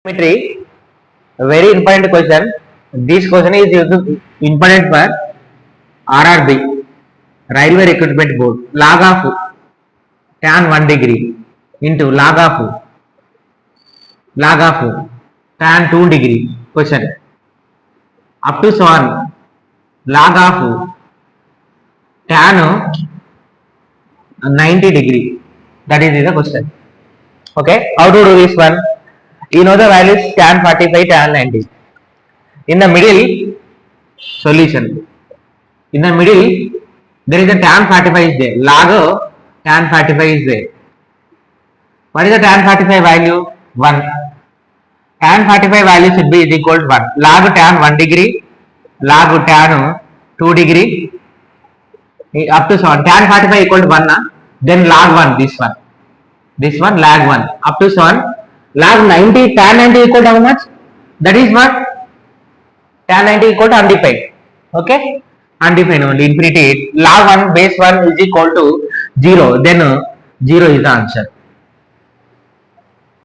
Geometry, a very important question. This question is important for RRB, Railway Recruitment Board. Log of tan 1 degree into log of tan 2 degree. Question. Up to so on, log of tan 90 degree. That is the question. Okay, how to do this one? You know the values tan 45, tan 90. In the middle, solution. In the middle, there is a tan 45 is there. Log tan 45 is there. What is the tan 45 value? 1. Tan 45 value should be is equal to 1. Log tan 1 degree, log tan 2 degree, up to so on. Tan 45 equal to 1, then log 1, this one log 1, up to so on. Log 90, tan 90 equal to how much? That is what? Tan 90 equal to undefined. Okay? Undefined only, infinity. Log 1 base 1 is equal to 0. Then 0 is the answer.